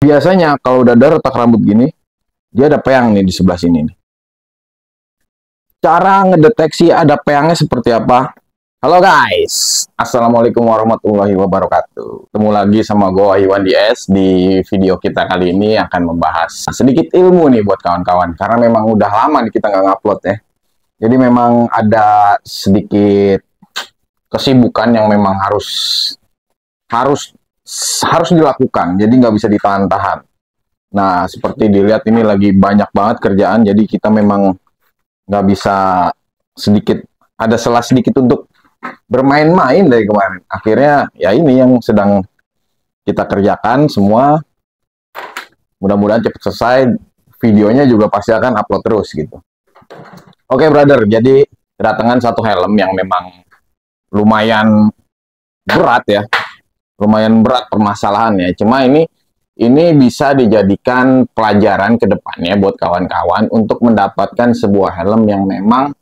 Biasanya kalau udah ada retak rambut gini, dia ada peyang nih di sebelah sini nih. Cara ngedeteksi ada peyangnya seperti apa? Halo guys, Assalamualaikum warahmatullahi wabarakatuh. Ketemu lagi sama gue Iwan DS. Di video kita kali ini akan membahas sedikit ilmu nih buat kawan-kawan. Karena memang udah lama nih kita nggak ngupload ya. Jadi memang ada sedikit kesibukan yang memang harus dilakukan. Jadi nggak bisa ditahan-tahan. Nah, seperti dilihat ini lagi banyak banget kerjaan. Jadi kita memang nggak bisa ada sela sedikit untuk bermain-main dari kemarin. Akhirnya ya ini yang sedang kita kerjakan semua. Mudah-mudahan cepat selesai. Videonya juga pasti akan upload terus gitu. Oke brother, jadi kedatangan satu helm yang memang lumayan berat ya. Lumayan berat permasalahannya. Cuma ini bisa dijadikan pelajaran ke depannya buat kawan-kawan untuk mendapatkan sebuah helm yang memang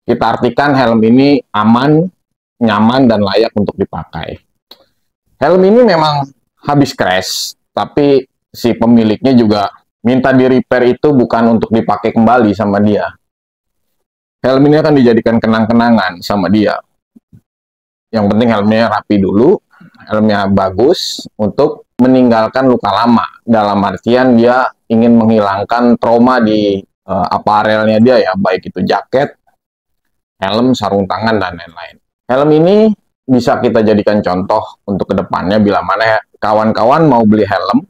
kita artikan helm ini aman, nyaman, dan layak untuk dipakai. Helm ini memang habis crash, tapi si pemiliknya juga minta di repair itu bukan untuk dipakai kembali sama dia. Helm ini akan dijadikan kenang-kenangan sama dia. Yang penting helmnya rapi dulu, helmnya bagus untuk meninggalkan luka lama. Dalam artian dia ingin menghilangkan trauma di aparelnya dia ya, baik itu jaket, helm, sarung tangan, dan lain-lain. Helm ini bisa kita jadikan contoh untuk kedepannya bila mana kawan-kawan mau beli helm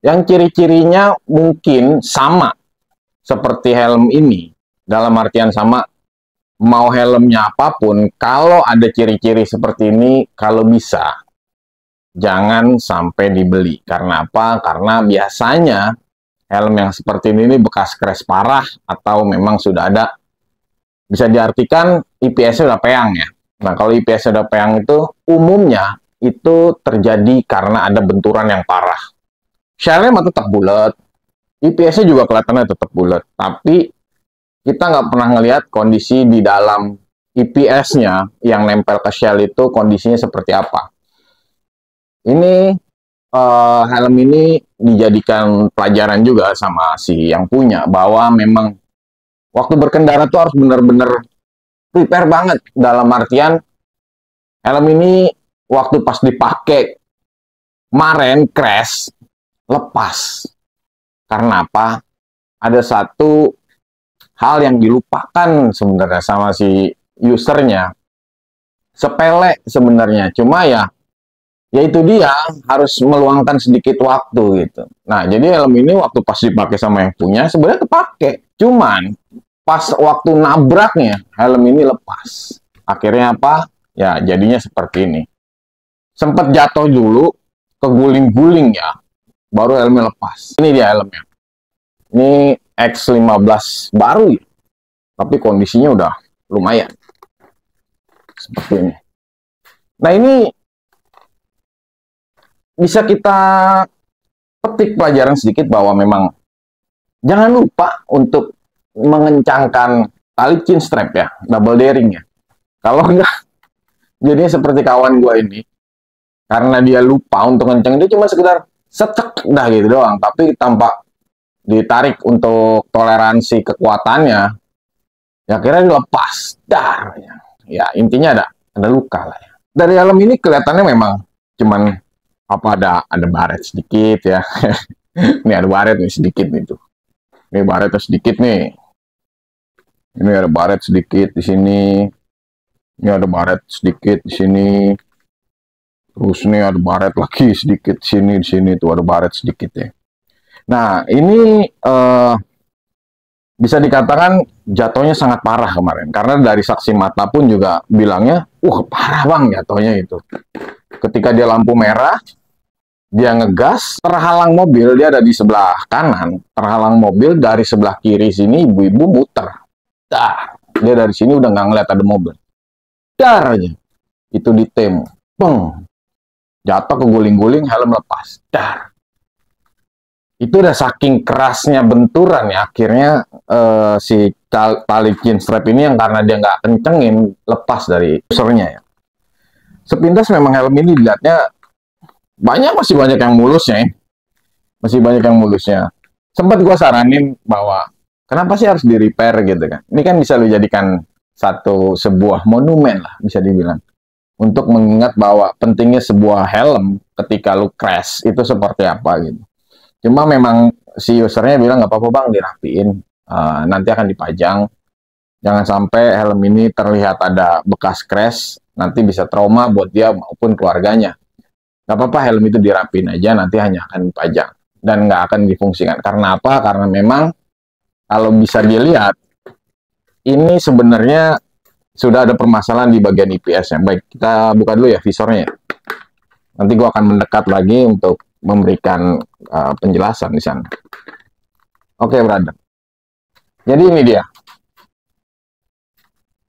yang ciri-cirinya mungkin sama seperti helm ini. Dalam artian sama, mau helmnya apapun, kalau ada ciri-ciri seperti ini, kalau bisa, jangan sampai dibeli. Karena apa? Karena biasanya helm yang seperti ini bekas crash parah atau memang sudah ada, bisa diartikan IPS-nya udah peyang ya. Nah, kalau IPS-nya udah peyang itu umumnya itu terjadi karena ada benturan yang parah. Shell-nya mah tetap bulat, IPS-nya juga kelihatannya tetap bulat, tapi kita nggak pernah ngelihat kondisi di dalam IPS-nya yang nempel ke shell itu kondisinya seperti apa. Ini helm ini dijadikan pelajaran juga sama si yang punya, bahwa memang waktu berkendara tuh harus benar-benar prepare banget. Dalam artian helm ini waktu pas dipakai kemarin crash, lepas. Karena apa? Ada satu hal yang dilupakan sebenarnya sama si usernya. Sepele sebenarnya, cuma ya itu dia harus meluangkan sedikit waktu gitu. Nah, jadi helm ini waktu pas dipakai sama yang punya sebenarnya kepake. Cuman pas waktu nabraknya helm ini lepas. Akhirnya apa? Ya jadinya seperti ini. Sempat jatuh dulu, keguling-guling ya, baru helmnya lepas. Ini dia helmnya. Ini X15 baru ya, tapi kondisinya udah lumayan. Seperti ini. Nah, ini bisa kita petik pelajaran sedikit bahwa memang jangan lupa untuk mengencangkan tali chin strap ya, double daring ya. Kalau enggak, jadinya seperti kawan gue ini, karena dia lupa untuk kencang, dia cuma sekedar secek dah gitu doang, tapi tanpa ditarik untuk toleransi kekuatannya, ya akhirnya dilepas, dar. Ya intinya ada luka lah ya. Dari helm ini kelihatannya memang cuman ada baret sedikit ya. Ini ada baret nih sedikit nih tuh. Ini baretnya sedikit nih. Ini ada baret sedikit di sini. Ini ada baret sedikit di sini. Terus ini ada baret lagi sedikit di sini tuh ada baret sedikit ya. Nah, ini bisa dikatakan jatuhnya sangat parah kemarin. Karena dari saksi mata pun juga bilangnya, parah bang jatuhnya itu. Ketika dia lampu merah, dia ngegas, terhalang mobil, dia ada di sebelah kanan, terhalang mobil dari sebelah kiri sini, ibu-ibu muter. Dia dari sini udah nggak ngeliat ada mobil. Dar aja. Itu ditem. Peng. Jatuh keguling-guling, helm lepas. Dar. Itu udah saking kerasnya benturan ya, akhirnya si tali chin strap ini yang karena dia nggak kencengin, lepas dari usernya ya. Sepintas memang helm ini dilihatnya masih banyak yang mulusnya ya. masih banyak yang mulusnya. Sempat gua saranin bahwa kenapa sih harus di repair gitu kan? Ini kan bisa dijadikan sebuah monumen lah, bisa dibilang, untuk mengingat bahwa pentingnya sebuah helm ketika lu crash itu seperti apa gitu. Cuma memang si usernya bilang nggak apa-apa bang, dirapiin, nanti akan dipajang. Jangan sampai helm ini terlihat ada bekas crash, nanti bisa trauma buat dia maupun keluarganya. Nggak apa-apa, helm itu dirapiin aja, nanti hanya akan dipajang dan nggak akan difungsikan. Karena apa? Karena memang kalau bisa dilihat, ini sebenarnya sudah ada permasalahan di bagian IPS-nya. Baik, kita buka dulu ya visornya. Nanti gua akan mendekat lagi untuk memberikan penjelasan di sana. Oke, brother. Jadi ini dia.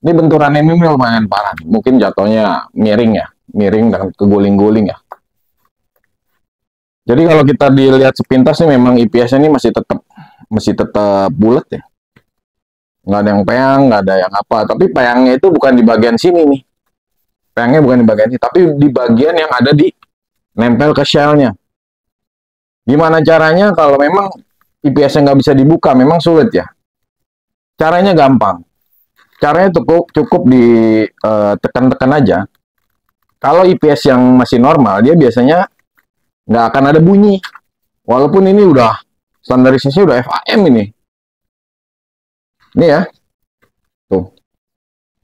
Ini benturan ini lumayan parah. Mungkin jatuhnya miring ya. Miring dan keguling-guling ya. Jadi kalau kita dilihat sepintas nih memang IPS-nya ini masih tetap bulat ya. Nggak ada yang peyang, nggak ada yang apa. Tapi peyangnya itu bukan di bagian sini nih. Peyangnya bukan di bagian sini, tapi di bagian yang ada di nempel ke shell-nya. Gimana caranya kalau memang IPS-nya nggak bisa dibuka? Memang sulit ya. Caranya gampang. Caranya cukup ditekan-tekan aja. Kalau IPS yang masih normal, dia biasanya nggak akan ada bunyi. Walaupun ini udah standarisasi udah FAM ini. Ini ya. Tuh.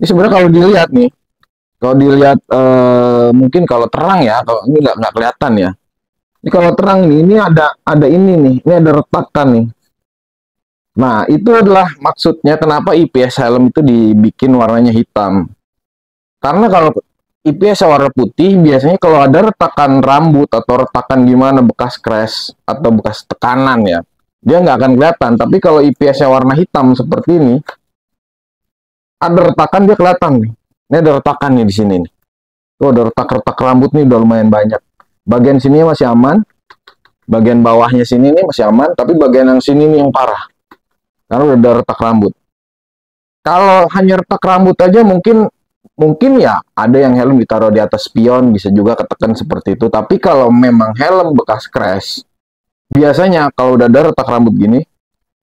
Ini sebenarnya kalau dilihat nih, mungkin kalau terang ya, kalau ini nggak kelihatan ya. Ini kalau terang nih, ini ada ini nih, ini ada retakan nih. Nah, itu adalah maksudnya kenapa IPS helm itu dibikin warnanya hitam. Karena kalau IPS warna putih, biasanya kalau ada retakan rambut atau retakan gimana, bekas crash atau bekas tekanan ya, dia nggak akan kelihatan. Tapi kalau IPS-nya warna hitam seperti ini, ada retakan dia kelihatan nih. Ini ada retakan nih di sini nih. Tuh ada retak-retak rambut nih udah lumayan banyak. Bagian sini masih aman, bagian bawahnya sini nih masih aman, tapi bagian yang sini nih yang parah. Karena udah ada retak rambut. Kalau hanya retak rambut aja mungkin ya ada yang helm ditaruh di atas spion, bisa juga ketekan seperti itu. Tapi kalau memang helm bekas crash, biasanya kalau udah ada retak rambut gini,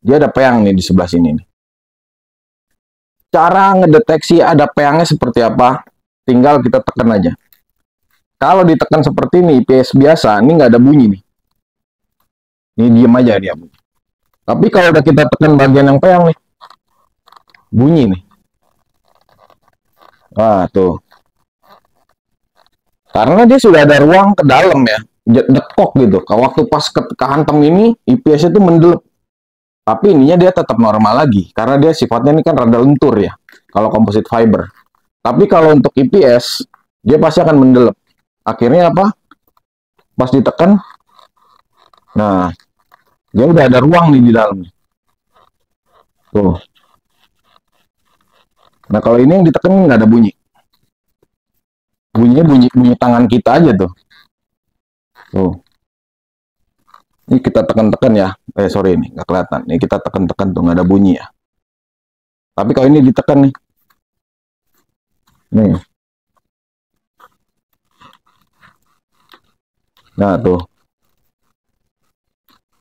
dia ada peyang nih di sebelah sini nih. Cara ngedeteksi ada peyangnya seperti apa, tinggal kita tekan aja. Kalau ditekan seperti ini, IPS biasa, ini nggak ada bunyi nih. Ini diem aja dia. Tapi kalau udah kita tekan bagian yang peyang nih, bunyi nih. Wah, tuh. Karena dia sudah ada ruang ke dalam ya, dekok gitu. Kalau waktu pas kehantam ini, IPS itu mendelep. Tapi ininya dia tetap normal lagi, karena dia sifatnya ini kan rada lentur ya, kalau composite fiber. Tapi kalau untuk IPS, dia pasti akan mendelep. Akhirnya apa? Pas ditekan, nah, dia udah ada ruang nih di dalamnya. Tuh. Nah, kalau ini yang ditekan nggak ada bunyi. Bunyinya bunyi tangan kita aja tuh. Tuh. Ini kita tekan-tekan ya. Sorry ini nggak kelihatan. Ini kita tekan-tekan tuh nggak ada bunyi ya. Tapi kalau ini ditekan nih. Nih. Nah, tuh.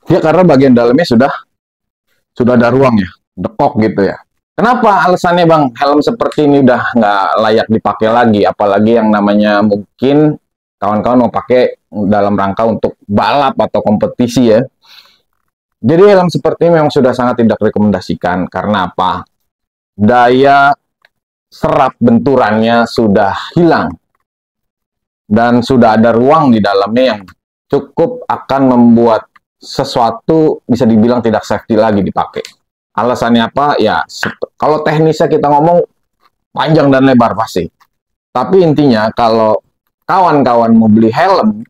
Dia karena bagian dalamnya sudah ada ruang ya. Dekok gitu ya. Kenapa alasannya bang, helm seperti ini udah nggak layak dipakai lagi, apalagi yang namanya mungkin kawan-kawan mau pakai dalam rangka untuk balap atau kompetisi ya. Jadi helm seperti ini memang sudah sangat tidak rekomendasikan, karena apa? Daya serap benturannya sudah hilang, dan sudah ada ruang di dalamnya yang cukup akan membuat sesuatu bisa dibilang tidak safety lagi dipakai. Alasannya apa? Ya, kalau teknisnya kita ngomong panjang dan lebar pasti. Tapi intinya kalau kawan-kawan mau beli helm,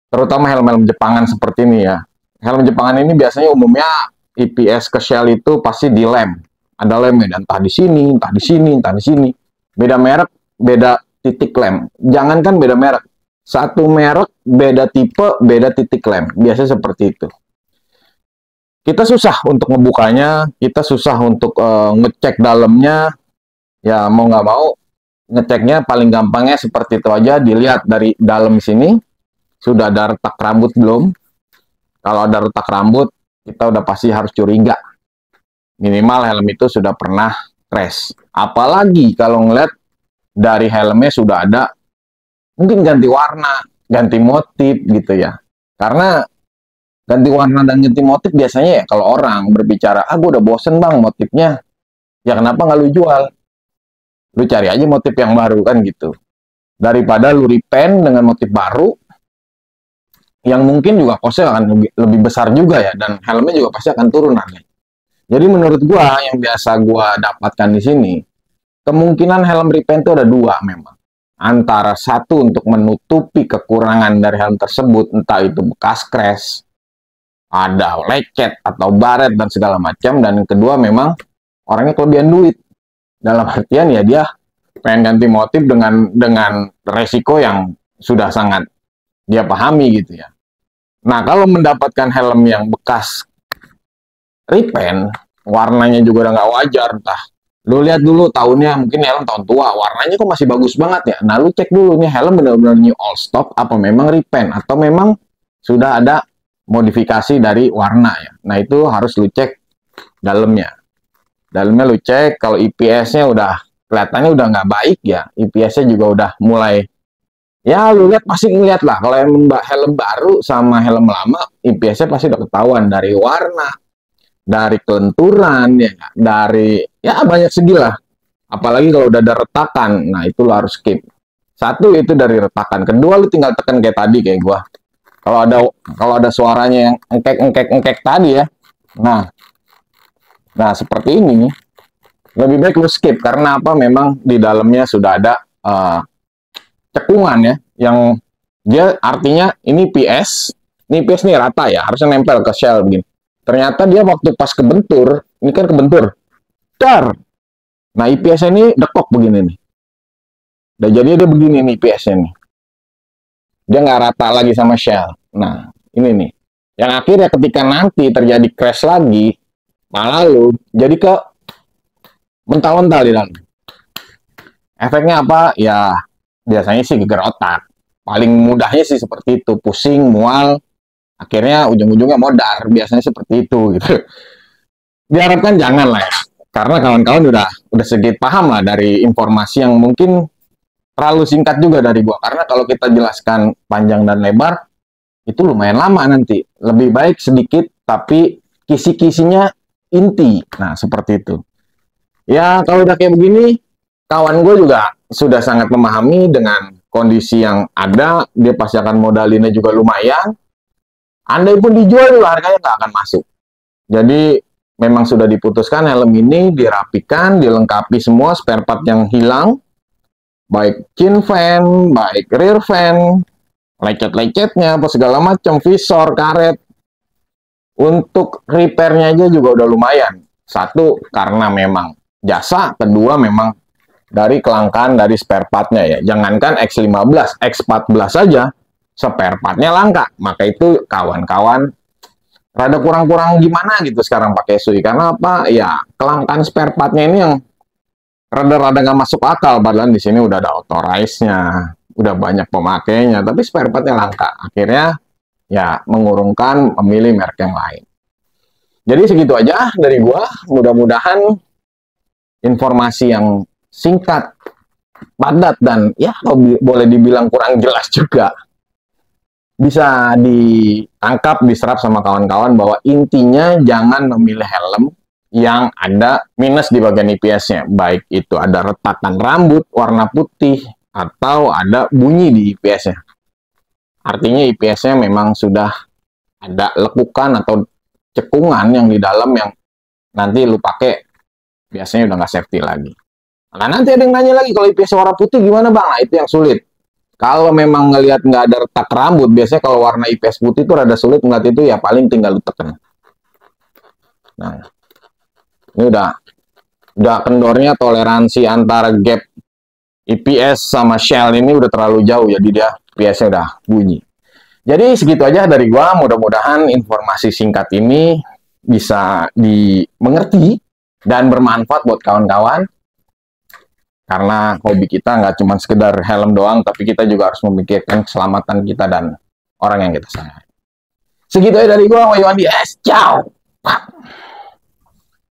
terutama helm-helm Jepangan seperti ini ya. Helm Jepangan ini biasanya umumnya IPS ke shell itu pasti dilem. Ada lemnya, entah di sini, entah di sini, entah di sini. Beda merek, beda titik lem. Jangankan beda merek. Satu merek, beda tipe, beda titik lem. Biasanya seperti itu. Kita susah untuk ngebukanya, kita susah untuk ngecek dalamnya. Ya mau nggak mau, ngeceknya paling gampangnya seperti itu aja. Dilihat dari dalam sini, sudah ada retak rambut belum? Kalau ada retak rambut, kita udah pasti harus curiga. Minimal helm itu sudah pernah crash. Apalagi kalau ngeliat dari helmnya sudah ada mungkin ganti warna, ganti motif gitu ya. Karena ganti warna dan ganti motif biasanya ya kalau orang berbicara, gue udah bosen bang motifnya, ya kenapa nggak lu jual? Lu cari aja motif yang baru kan gitu. Daripada lu repaint dengan motif baru, yang mungkin juga kosnya akan lebih besar juga ya, dan helmnya juga pasti akan turun harganya. Jadi menurut gua yang biasa gua dapatkan di sini, kemungkinan helm repaint itu ada dua memang. Antara satu untuk menutupi kekurangan dari helm tersebut, entah itu bekas crash, ada lecet atau baret dan segala macam, dan yang kedua memang orangnya kelebihan duit. Dalam artian ya dia pengen ganti motif dengan resiko yang sudah sangat dia pahami gitu ya. Nah, kalau mendapatkan helm yang bekas repaint, warnanya juga udah nggak wajar, entah. Lu lihat dulu tahunnya, mungkin helm tahun tua, warnanya kok masih bagus banget ya. Nah, lu cek dulu nih helm benar-benar new all stock, apa memang repaint, atau memang sudah ada modifikasi dari warna ya. Nah, itu harus lu cek dalamnya. Dalamnya lu cek, kalau IPS-nya udah kelihatannya udah nggak baik ya, IPS-nya juga udah mulai, ya lu lihat pasti ngeliat lah, kalau helm baru sama helm lama, IPS-nya pasti udah ketahuan dari warna, dari kelenturan, ya, dari ya banyak segi lah. Apalagi kalau udah ada retakan, nah itu lo harus skip. Satu itu dari retakan, kedua lu tinggal tekan kayak tadi kayak gua. Kalau ada suaranya yang engkek tadi ya, nah seperti ini lebih baik lu skip karena apa? Memang di dalamnya sudah ada cekungan ya, yang dia artinya ini PS nih rata ya, harusnya nempel ke shell begini. Ternyata dia waktu pas kebentur, ini kan kebentur, dar. Nah IPS ini dekok begini nih. Dan jadi dia begini nih IPS nih. Dia nggak rata lagi sama shell. Nah ini nih, yang akhirnya ketika nanti terjadi crash lagi, malah lu jadi ke mental-mental di dalam. Efeknya apa? Ya biasanya sih geger otak. Paling mudahnya sih seperti itu, pusing, mual, akhirnya ujung-ujungnya modar. Biasanya seperti itu gitu. Diharapkan jangan lah ya. Karena kawan-kawan udah sedikit paham lah dari informasi yang mungkin terlalu singkat juga dari gua. Karena kalau kita jelaskan panjang dan lebar, itu lumayan lama nanti. Lebih baik sedikit, tapi kisi-kisinya inti. Nah, seperti itu. Ya, kalau udah kayak begini, kawan gue juga sudah sangat memahami dengan kondisi yang ada, dia pasti akan modalinnya juga lumayan. Andai pun dijual juga harganya nggak akan masuk. Jadi, memang sudah diputuskan helm ini dirapikan, dilengkapi semua spare part yang hilang, baik chin fan, baik rear fan, lecet-lecetnya, apa segala macam, visor, karet. Untuk repairnya aja juga udah lumayan. Satu, karena memang jasa, kedua memang dari kelangkaan dari spare partnya ya. Jangankan X15, X14 saja spare partnya langka. Maka itu kawan-kawan rada kurang-kurang gimana gitu sekarang pakai SUI. Karena apa? Ya kelangkaan spare partnya ini yang rada-rada nggak masuk akal. Padahal di sini udah ada authorize-nya, udah banyak pemakainya, tapi spare partnya langka. Akhirnya ya mengurungkan memilih merek yang lain. Jadi segitu aja dari gua. Mudah-mudahan informasi yang singkat, padat, dan ya boleh dibilang kurang jelas juga bisa ditangkap, diserap sama kawan-kawan bahwa intinya jangan memilih helm yang ada minus di bagian IPS-nya. Baik itu ada retakan rambut warna putih atau ada bunyi di IPS-nya. Artinya IPS-nya memang sudah ada lekukan atau cekungan yang di dalam yang nanti lu pakai biasanya udah nggak safety lagi. Nah nanti ada yang nanya lagi, kalau IPS warna putih gimana bang? Nah itu yang sulit. Kalau memang ngelihat nggak ada retak rambut, biasanya kalau warna IPS putih itu rada sulit ngeliat itu ya paling tinggal lu tekan. Nah ini udah kendornya toleransi antara gap IPS sama shell ini udah terlalu jauh, jadi dia IPS-nya udah bunyi. Jadi segitu aja dari gua, mudah-mudahan informasi singkat ini bisa dimengerti dan bermanfaat buat kawan-kawan. Karena hobi kita nggak cuma sekedar helm doang, tapi kita juga harus memikirkan keselamatan kita dan orang yang kita sayangi. Segitu aja dari gua, Iwan DS. Ciao.